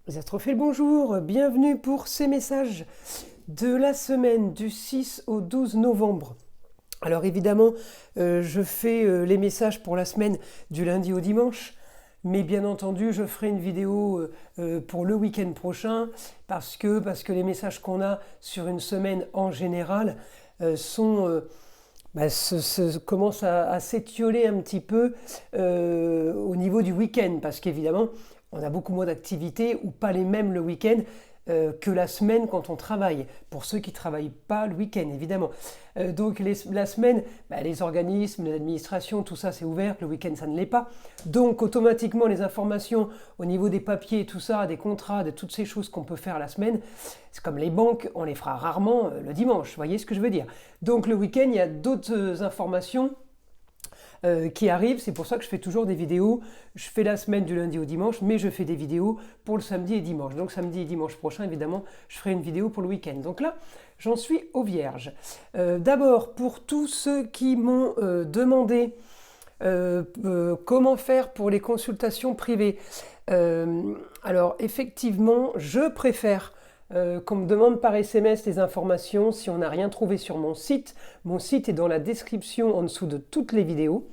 Les astrophiles, bonjour, bienvenue pour ces messages de la semaine du 6 au 12 novembre. Alors évidemment, je fais les messages pour la semaine du lundi au dimanche, mais bien entendu, je ferai une vidéo pour le week-end prochain parce que les messages qu'on a sur une semaine en général commencent à s'étioler un petit peu au niveau du week-end, parce qu'évidemment, on a beaucoup moins d'activités ou pas les mêmes le week-end que la semaine quand on travaille, pour ceux qui ne travaillent pas le week-end évidemment. Donc la semaine, les organismes, l'administration, tout ça c'est ouvert, le week-end ça ne l'est pas. Donc automatiquement les informations au niveau des papiers, tout ça, des contrats, de toutes ces choses qu'on peut faire la semaine, c'est comme les banques, on les fera rarement le dimanche, vous voyez ce que je veux dire. Donc le week-end, il y a d'autres informations qui arrivent, c'est pour ça que je fais toujours des vidéos. Je fais la semaine du lundi au dimanche, mais je fais des vidéos pour le samedi et dimanche. Donc samedi et dimanche prochain, évidemment, je ferai une vidéo pour le week-end. Donc là, j'en suis aux vierges. D'abord, pour tous ceux qui m'ont demandé comment faire pour les consultations privées. Alors effectivement, je préfère qu'on me demande par SMS les informations si on n'a rien trouvé sur mon site. Mon site est dans la description en dessous de toutes les vidéos.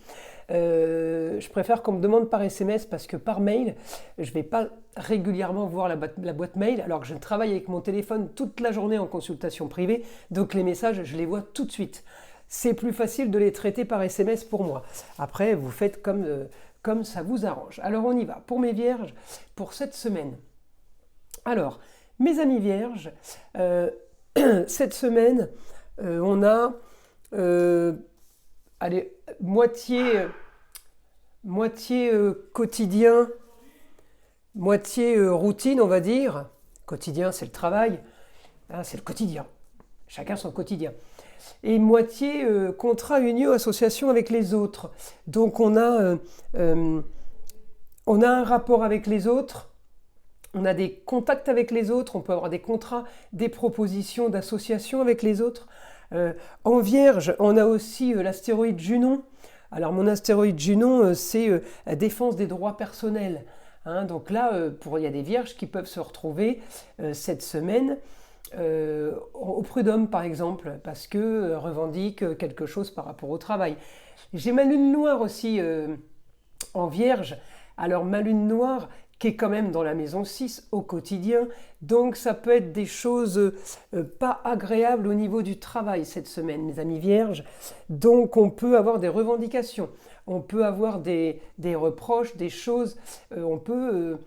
Je préfère qu'on me demande par SMS parce que par mail, je ne vais pas régulièrement voir la boîte mail alors que je travaille avec mon téléphone toute la journée en consultation privée. Donc les messages, je les vois tout de suite. C'est plus facile de les traiter par SMS pour moi. Après, vous faites comme ça vous arrange. Alors on y va. Pour mes vierges, pour cette semaine. Alors, mes amis vierges, cette semaine, on a moitié quotidien, moitié routine, on va dire. Quotidien, c'est le travail, hein, c'est le quotidien. Chacun son quotidien. Et moitié contrat, union, association avec les autres. Donc on a un rapport avec les autres. On a des contacts avec les autres, on peut avoir des contrats, des propositions d'association avec les autres. En Vierge, on a aussi l'astéroïde Junon. Alors mon astéroïde Junon, c'est la défense des droits personnels. Hein, donc là, il y a des Vierges qui peuvent se retrouver cette semaine au prud'homme par exemple, parce que revendiquent quelque chose par rapport au travail. J'ai ma lune noire aussi en Vierge. Alors ma lune noire, qui est quand même dans la maison 6 au quotidien. Donc ça peut être des choses pas agréables au niveau du travail cette semaine, mes amis vierges. Donc on peut avoir des revendications, on peut avoir des reproches, des choses, on peut,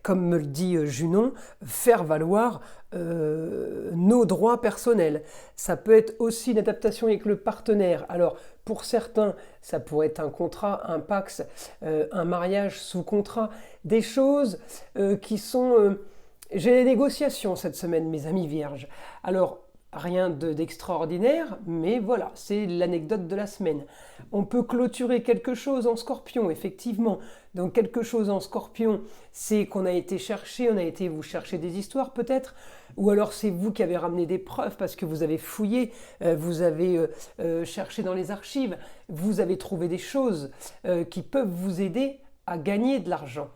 comme me le dit Junon, faire valoir nos droits personnels. Ça peut être aussi une adaptation avec le partenaire. Alors, pour certains, ça pourrait être un contrat, un pax, un mariage sous contrat, des choses qui sont... J'ai les négociations cette semaine, mes amis vierges. Alors, rien d'extraordinaire, mais voilà, c'est l'anecdote de la semaine. On peut clôturer quelque chose en scorpion, effectivement. Donc quelque chose en scorpion, c'est qu'on a été chercher, on a été vous chercher des histoires peut-être, ou alors c'est vous qui avez ramené des preuves parce que vous avez fouillé, vous avez cherché dans les archives, vous avez trouvé des choses qui peuvent vous aider à gagner de l'argent.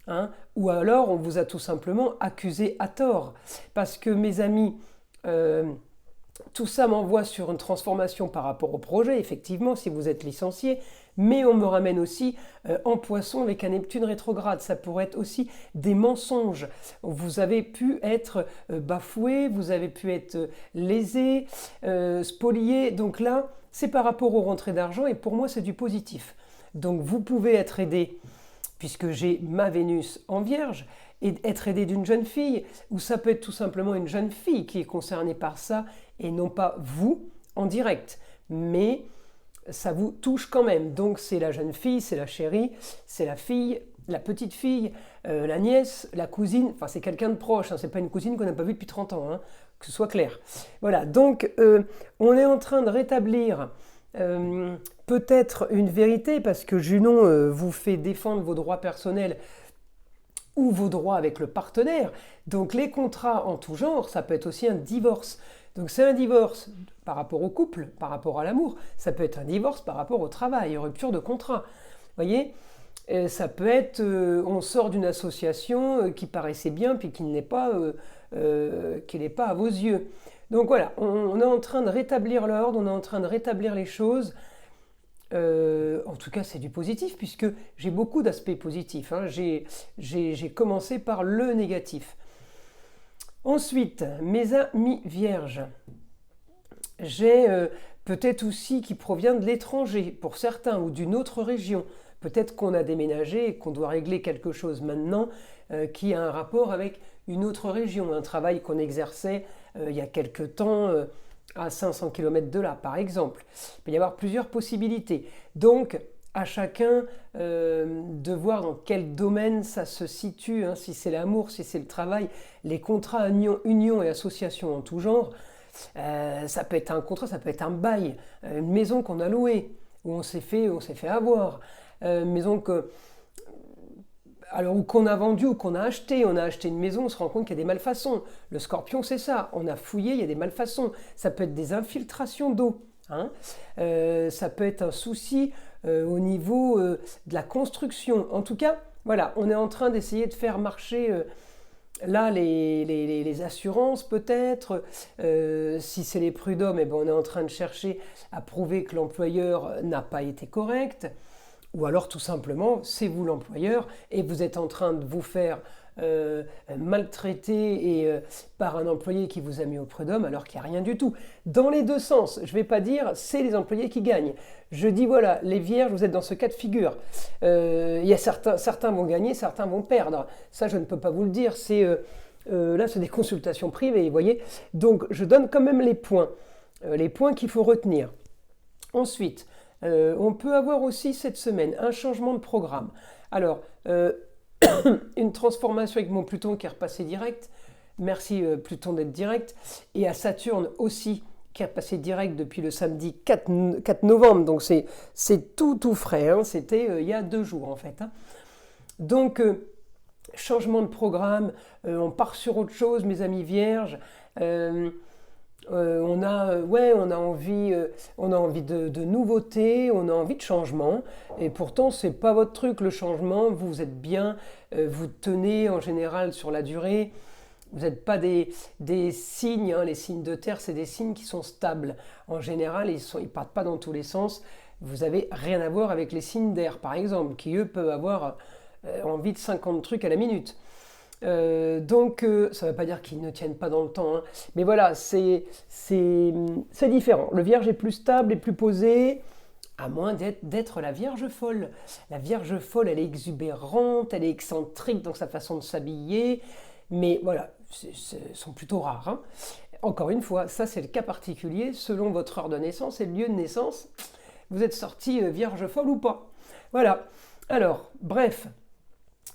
Hein, ou alors on vous a tout simplement accusé à tort. Parce que mes amis... tout ça m'envoie sur une transformation par rapport au projet, effectivement, si vous êtes licencié, mais on me ramène aussi en poisson avec un Neptune rétrograde. Ça pourrait être aussi des mensonges. Vous avez pu être bafoué, vous avez pu être lésé, spolié. Donc là, c'est par rapport aux rentrées d'argent et pour moi, c'est du positif. Donc vous pouvez être aidé, puisque j'ai ma Vénus en Vierge, et être aidé d'une jeune fille, ou ça peut être tout simplement une jeune fille qui est concernée par ça, et non pas vous en direct. Mais ça vous touche quand même. Donc c'est la jeune fille, c'est la chérie, c'est la fille, la petite fille, la nièce, la cousine, enfin c'est quelqu'un de proche, hein, c'est pas une cousine qu'on n'a pas vue depuis 30 ans, hein, que ce soit clair. Voilà, donc on est en train de rétablir peut-être une vérité, parce que Junon vous fait défendre vos droits personnels ou vos droits avec le partenaire. Donc les contrats en tout genre, ça peut être aussi un divorce. Donc c'est un divorce par rapport au couple, par rapport à l'amour. Ça peut être un divorce par rapport au travail, rupture de contrat. Vous voyez ? Ça peut être, on sort d'une association qui paraissait bien, puis qui n'est pas à vos yeux. Donc voilà, on est en train de rétablir l'ordre, on est en train de rétablir les choses. En tout cas, c'est du positif, puisque j'ai beaucoup d'aspects positifs. Hein. J'ai commencé par le négatif. Ensuite, mes amis vierges. J'ai peut-être aussi qui provient de l'étranger, pour certains, ou d'une autre région. Peut-être qu'on a déménagé et qu'on doit régler quelque chose maintenant qui a un rapport avec une autre région, un travail qu'on exerçait il y a quelque temps à 500 km de là, par exemple. Il peut y avoir plusieurs possibilités. Donc, à chacun de voir dans quel domaine ça se situe, hein, si c'est l'amour, si c'est le travail, les contrats union et associations en tout genre. Ça peut être un contrat, ça peut être un bail, une maison qu'on a louée, où on s'est fait avoir, une maison ou qu'on a vendue ou qu'on a acheté. On a acheté une maison, on se rend compte qu'il y a des malfaçons. Le scorpion, c'est ça. On a fouillé, il y a des malfaçons. Ça peut être des infiltrations d'eau. Hein. Ça peut être un souci au niveau de la construction. En tout cas, voilà, on est en train d'essayer de faire marcher là les assurances peut-être. Si c'est les prud'hommes, on est en train de chercher à prouver que l'employeur n'a pas été correct. Ou alors tout simplement, c'est vous l'employeur et vous êtes en train de vous faire maltraiter par un employé qui vous a mis au prud'homme alors qu'il n'y a rien du tout. Dans les deux sens, je ne vais pas dire c'est les employés qui gagnent. Je dis voilà, les vierges, vous êtes dans ce cas de figure. Il y a certains vont gagner, certains vont perdre. Ça, je ne peux pas vous le dire. Là, c'est des consultations privées, vous voyez. Donc, je donne quand même les points qu'il faut retenir. Ensuite, on peut avoir aussi cette semaine un changement de programme. Alors, une transformation avec mon Pluton qui est repassé direct. Merci Pluton d'être direct. Et à Saturne aussi qui est repassé direct depuis le samedi 4 novembre. Donc c'est tout frais. Hein. C'était il y a 2 jours en fait. Hein. Donc, changement de programme. On part sur autre chose, mes amis vierges. On a envie de nouveautés, on a envie de changement, et pourtant c'est pas votre truc le changement. Vous êtes bien, vous tenez en général sur la durée. Vous n'êtes pas des signes, hein, les signes de terre, c'est des signes qui sont stables. En général, ils partent pas dans tous les sens. Vous avez rien à voir avec les signes d'air, par exemple, qui eux peuvent avoir envie de 50 trucs à la minute. Donc, ça ne veut pas dire qu'ils ne tiennent pas dans le temps, hein. Mais voilà, c'est différent. Le Vierge est plus stable et plus posé, à moins d'être la Vierge folle. La Vierge folle, elle est exubérante, elle est excentrique dans sa façon de s'habiller, mais voilà, sont plutôt rares. Hein. Encore une fois, ça c'est le cas particulier, selon votre heure de naissance et le lieu de naissance, vous êtes sorti Vierge folle ou pas. Voilà, alors, bref.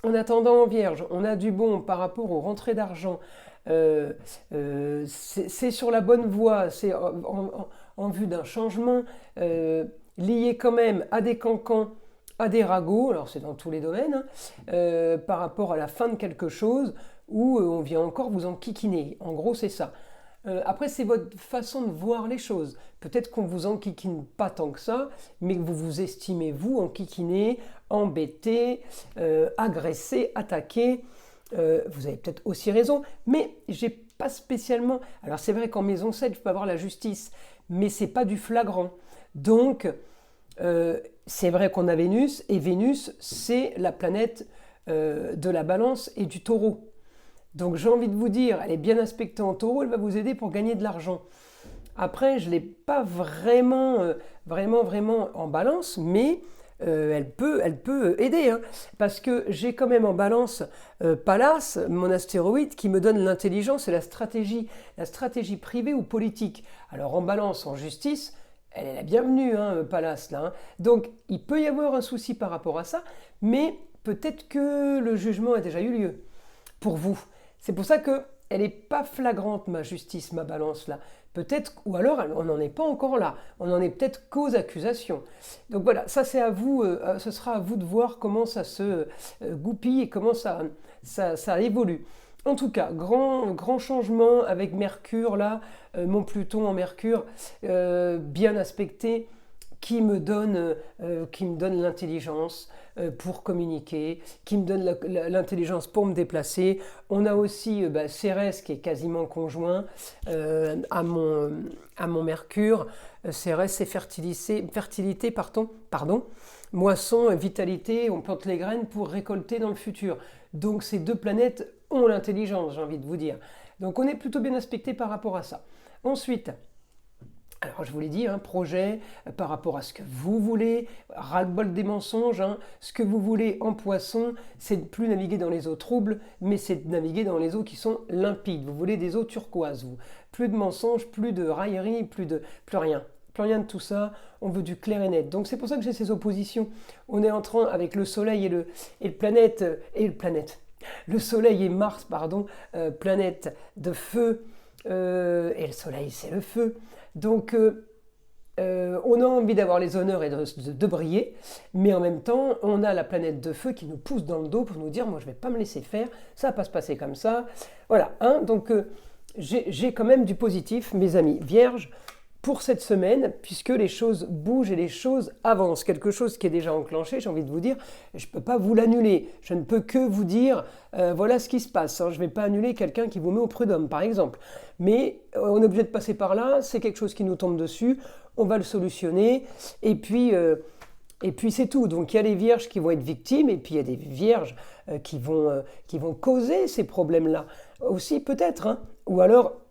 En attendant, Vierge, on a du bon par rapport aux rentrées d'argent. C'est sur la bonne voie, c'est en vue d'un changement, lié quand même à des cancans, à des ragots, alors c'est dans tous les domaines, hein, par rapport à la fin de quelque chose où on vient encore vous enquiquiner. En gros, c'est ça. Après, c'est votre façon de voir les choses. Peut-être qu'on vous enquiquine pas tant que ça, mais que vous vous estimez, vous, enquiquiné, embêté, agressé, attaqué. Vous avez peut-être aussi raison, mais j'ai pas spécialement... Alors, c'est vrai qu'en maison 7, je peux avoir la justice, mais c'est pas du flagrant. Donc, c'est vrai qu'on a Vénus, et Vénus, c'est la planète de la balance et du taureau. Donc j'ai envie de vous dire, elle est bien aspectée en taureau, elle va vous aider pour gagner de l'argent. Après, je ne l'ai pas vraiment en balance, mais elle peut aider. Hein, parce que j'ai quand même en balance Pallas, mon astéroïde, qui me donne l'intelligence et la stratégie privée ou politique. Alors en balance, en justice, elle est la bienvenue, hein, Pallas, là. Hein. Donc il peut y avoir un souci par rapport à ça, mais peut-être que le jugement a déjà eu lieu pour vous. C'est pour ça qu'elle n'est pas flagrante, ma justice, ma balance là. Peut-être, ou alors on n'en est pas encore là. On en est peut-être qu'aux accusations. Donc voilà, ça c'est à vous, ce sera à vous de voir comment ça se goupille et comment ça évolue. En tout cas, grand changement avec Mercure là, mon Pluton en Mercure, bien aspecté, qui me donne l'intelligence pour communiquer, qui me donne l'intelligence pour me déplacer. On a aussi Cérès qui est quasiment conjoint à mon Mercure. Cérès, c'est fertilité, pardon, moisson, vitalité, on plante les graines pour récolter dans le futur. Donc ces deux planètes ont l'intelligence, j'ai envie de vous dire. Donc on est plutôt bien aspecté par rapport à ça. Ensuite, alors je vous l'ai dit, projet par rapport à ce que vous voulez, ras-le-bol des mensonges, ce que vous voulez en Poisson, c'est de plus naviguer dans les eaux troubles, mais c'est de naviguer dans les eaux qui sont limpides. Vous voulez des eaux turquoises, vous. Plus de mensonges, plus de railleries, plus rien. Plus rien de tout ça, on veut du clair et net. Donc c'est pour ça que j'ai ces oppositions. On est en train, avec le Soleil le Soleil et Mars, planète de feu, et le Soleil c'est le feu. Donc on a envie d'avoir les honneurs et de briller, mais en même temps on a la planète de feu qui nous pousse dans le dos pour nous dire moi je ne vais pas me laisser faire, ça ne va pas se passer comme ça. Voilà, donc j'ai quand même du positif, mes amis Vierges, pour cette semaine, puisque les choses bougent et les choses avancent. Quelque chose qui est déjà enclenché, j'ai envie de vous dire, je ne peux pas vous l'annuler. Je ne peux que vous dire, voilà ce qui se passe. Je ne vais pas annuler quelqu'un qui vous met au prud'homme, par exemple. Mais on est obligé de passer par là, c'est quelque chose qui nous tombe dessus, on va le solutionner, et puis c'est tout. Donc il y a les vierges qui vont être victimes, et puis il y a des vierges qui vont causer ces problèmes-là. Aussi peut-être, ou alors,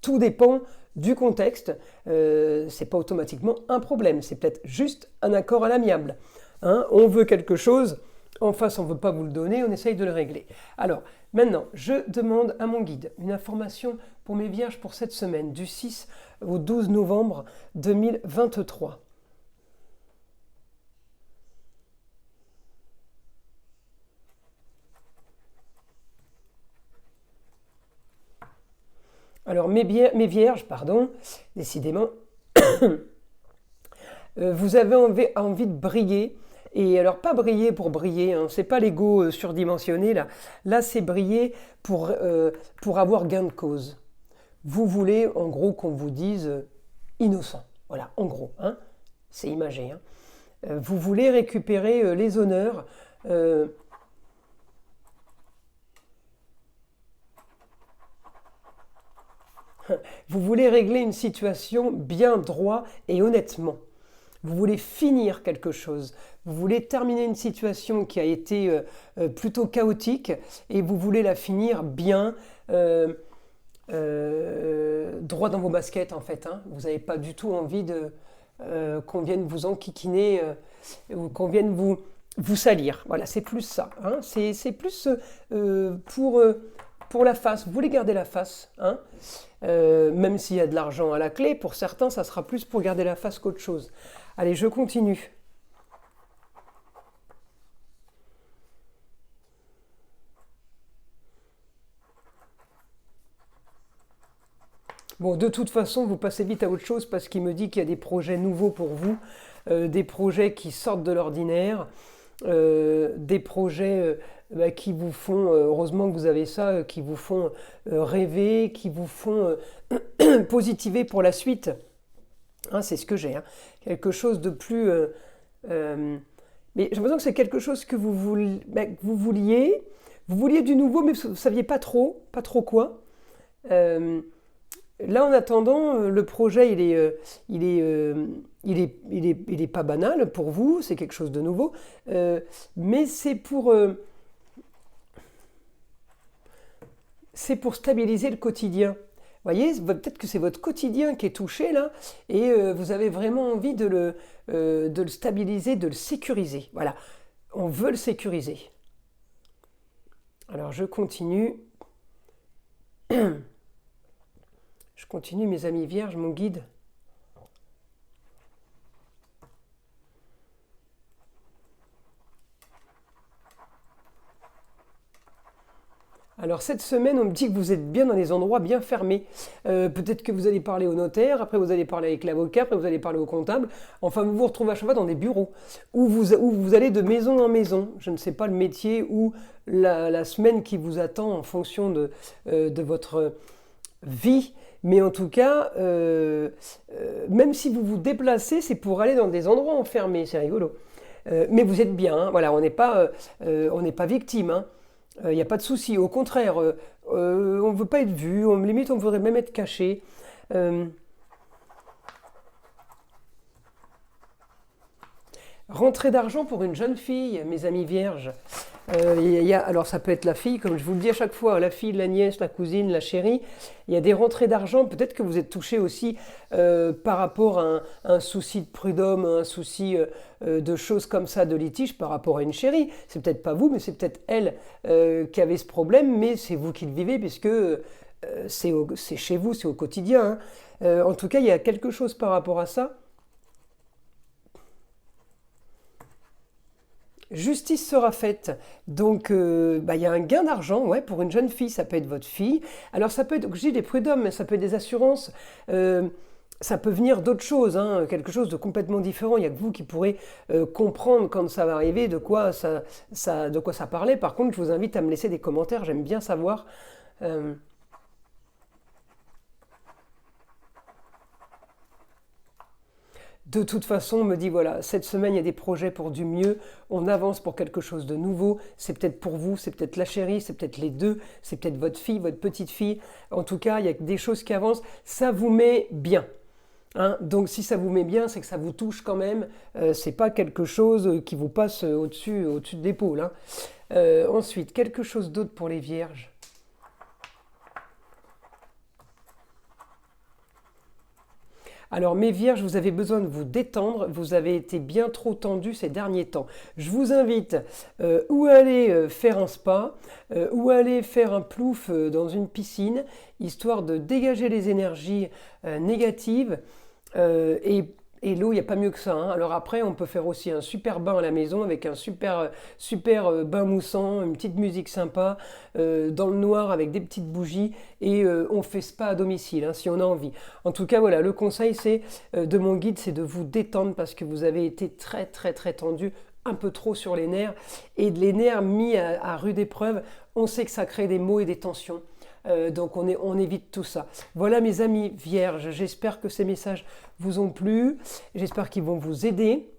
tout dépend du contexte, c'est pas automatiquement un problème, c'est peut-être juste un accord à l'amiable. On veut quelque chose, en face on ne veut pas vous le donner, on essaye de le régler. Alors, maintenant, je demande à mon guide une information pour mes vierges pour cette semaine, du 6 au 12 novembre 2023. Alors, mes vierges, décidément, vous avez envie de briller. Et alors, pas briller pour briller, c'est pas l'ego surdimensionné, là. Là, c'est briller pour avoir gain de cause. Vous voulez, en gros, qu'on vous dise innocent. Voilà, en gros, c'est imagé. Vous voulez récupérer les honneurs. Vous voulez régler une situation bien droit et honnêtement. Vous voulez finir quelque chose. Vous voulez terminer une situation qui a été plutôt chaotique et vous voulez la finir bien, droit dans vos baskets en fait. Vous n'avez pas du tout envie qu'on vienne vous enquiquiner ou qu'on vienne vous salir. Voilà, c'est plus ça. C'est plus pour la face. Vous voulez garder la face, même s'il y a de l'argent à la clé, pour certains, ça sera plus pour garder la face qu'autre chose. Allez, je continue. Bon, de toute façon, vous passez vite à autre chose parce qu'il me dit qu'il y a des projets nouveaux pour vous, des projets qui sortent de l'ordinaire, des projets qui vous font, heureusement que vous avez ça, qui vous font rêver, qui vous font positiver pour la suite. C'est ce que j'ai. Quelque chose de plus... mais j'ai l'impression que c'est quelque chose que vous vouliez. Vous vouliez du nouveau, mais vous ne saviez pas trop quoi. Là, en attendant, le projet, il est pas banal pour vous, c'est quelque chose de nouveau, mais c'est pour stabiliser le quotidien. Vous voyez, peut-être que c'est votre quotidien qui est touché là, et vous avez vraiment envie de le stabiliser, de le sécuriser. Voilà, on veut le sécuriser. Alors, je continue. Je continue, mes amis vierges, mon guide. Alors cette semaine, on me dit que vous êtes bien dans des endroits bien fermés. Peut-être que vous allez parler au notaire, après vous allez parler avec l'avocat, après vous allez parler au comptable. Enfin, vous vous retrouvez à chaque fois dans des bureaux où vous allez de maison en maison. Je ne sais pas le métier ou la semaine qui vous attend en fonction de votre vie. Mais en tout cas, même si vous vous déplacez, c'est pour aller dans des endroits enfermés, c'est rigolo. Mais vous êtes bien, hein, voilà, on n'est pas victime, hein. Il n'y a pas de souci. Au contraire, on ne veut pas être vu, limite on voudrait même être caché. Euh, Rentrée d'argent pour une jeune fille, mes amis vierges. Alors ça peut être la fille, comme je vous le dis à chaque fois, la fille, la nièce, la cousine, la chérie. Il y a des rentrées d'argent, peut-être que vous êtes touché aussi par rapport à un souci de prud'homme, un souci de choses comme ça, de litige par rapport à une chérie. C'est peut-être pas vous, mais c'est peut-être elle qui avait ce problème, mais c'est vous qui le vivez, puisque c'est chez vous, c'est au quotidien, hein. En tout cas, il y a quelque chose par rapport à ça. Justice sera faite. Donc, il y a un gain d'argent, ouais, pour une jeune fille, ça peut être votre fille. Alors, ça peut être, je dis des prud'hommes, mais ça peut être des assurances. euh, Ça peut venir d'autres choses, hein, quelque chose de complètement différent. Il n'y a que vous qui pourrez comprendre quand ça va arriver, de quoi ça parlait. Par contre, je vous invite à me laisser des commentaires, j'aime bien savoir. Euh, De toute façon, on me dit, voilà, cette semaine, il y a des projets pour du mieux, on avance pour quelque chose de nouveau, c'est peut-être pour vous, c'est peut-être la chérie, c'est peut-être les deux, c'est peut-être votre fille, votre petite fille. En tout cas, il y a des choses qui avancent, ça vous met bien, hein. Donc si ça vous met bien, c'est que ça vous touche quand même, c'est pas quelque chose qui vous passe au-dessus de l'épaule, hein. Ensuite, quelque chose d'autre pour les vierges. Alors mes vierges, vous avez besoin de vous détendre, vous avez été bien trop tendus ces derniers temps. Je vous invite ou à aller faire un spa, ou à aller faire un plouf dans une piscine, histoire de dégager les énergies négatives. Et l'eau, il n'y a pas mieux que ça, hein. Alors après, on peut faire aussi un super bain à la maison avec un super bain moussant, une petite musique sympa, dans le noir avec des petites bougies, et on fait spa à domicile, hein, si on a envie. En tout cas, voilà, le conseil de mon guide, c'est de vous détendre parce que vous avez été très très très tendu, un peu trop sur les nerfs, et les nerfs mis à rude épreuve, on sait que ça crée des maux et des tensions. Donc on évite tout ça. Voilà mes amis vierges, j'espère que ces messages vous ont plu, j'espère qu'ils vont vous aider.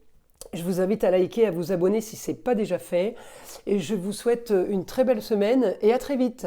Je vous invite à liker, à vous abonner si ce n'est pas déjà fait. Et je vous souhaite une très belle semaine et à très vite.